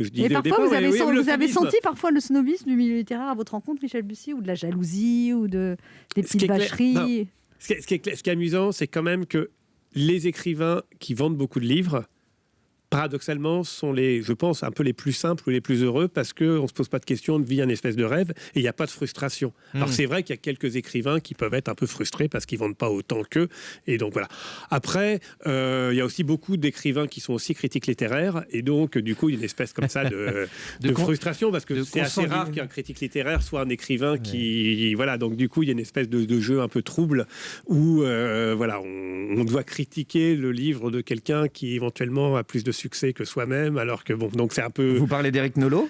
Je Et disais au parfois, départ, vous avez, oui, vous avez snobisme. senti parfois le snobisme du milieu littéraire à votre rencontre, Michel Bussy, ou de la jalousie, ou des Ce petites qui est clair- vacheries? non. Ce qui est amusant, c'est quand même que les écrivains qui vendent beaucoup de livres, paradoxalement, sont je pense, un peu les plus simples ou les plus heureux parce qu'on ne se pose pas de questions, on vit un espèce de rêve et il n'y a pas de frustration. Alors c'est vrai qu'il y a quelques écrivains qui peuvent être un peu frustrés parce qu'ils ne vendent pas autant qu'eux. Et donc voilà. Après, il y a aussi beaucoup d'écrivains qui sont aussi critiques littéraires et donc du coup, il y a une espèce comme ça de frustration parce que c'est assez rare qu'un critique littéraire soit un écrivain qui... Voilà, donc du coup, il y a une espèce de jeu un peu trouble où voilà, on doit critiquer le livre de quelqu'un qui éventuellement a plus de succès que soi-même, alors que bon, donc c'est un peu... Vous parlez d'Éric Nolot?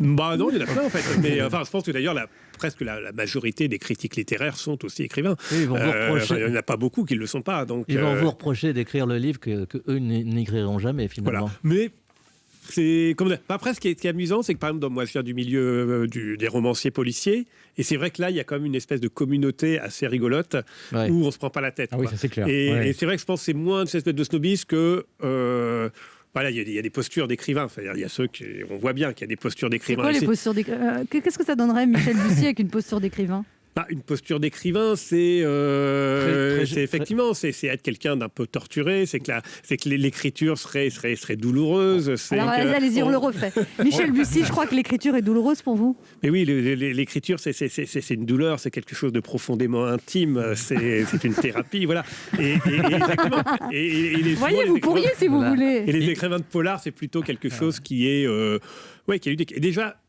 Bah non, il y en a plein en fait. Mais enfin, je pense que d'ailleurs, presque la majorité des critiques littéraires sont aussi écrivains. Oui, ils vont vous reprocher. Il n'y en a pas beaucoup qui ne le sont pas. Donc, Ils vont vous reprocher d'écrire le livre que eux n'écriront jamais, finalement. Voilà. Mais c'est comme après, ce qui est amusant, c'est que par exemple, moi, je viens du milieu des romanciers policiers, et c'est vrai que là, il y a quand même une espèce de communauté assez rigolote où on se prend pas la tête. Ah oui, ça c'est clair. Et c'est vrai que je pense que c'est moins de cette espèce de snobisme que voilà, il y a des postures d'écrivains. C'est-à-dire, il y a ceux qui, on voit bien qu'il y a des postures C'est d'écrivains. quoi les postures d'écrivain? Qu'est-ce que ça donnerait, Michel Bussy, avec une posture d'écrivain? Une posture d'écrivain, c'est effectivement, c'est être quelqu'un d'un peu torturé, c'est que l'écriture serait douloureuse. Alors allez-y, on le refait. Michel Bussy, je crois que l'écriture est douloureuse pour vous. Mais oui, l'écriture, c'est une douleur, c'est quelque chose de profondément intime, c'est une thérapie, voilà. Exactement. Voyez, vous pourriez si vous voulez. Et les écrivains de polar, c'est plutôt quelque chose qui est, qui a eu déjà.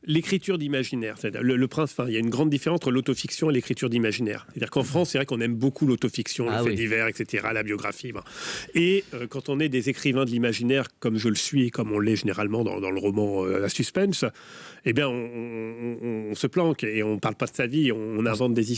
L'écriture d'imaginaire, c'est-à-dire le prince. Il y a une grande différence entre l'autofiction et l'écriture d'imaginaire. C'est-à-dire qu'en France, c'est vrai qu'on aime beaucoup l'autofiction, le fait divers, etc., la biographie. Bon. Et quand on est des écrivains de l'imaginaire, comme je le suis et comme on l'est généralement dans le roman à suspense, eh bien, on se planque et on ne parle pas de sa vie, on invente des histoires.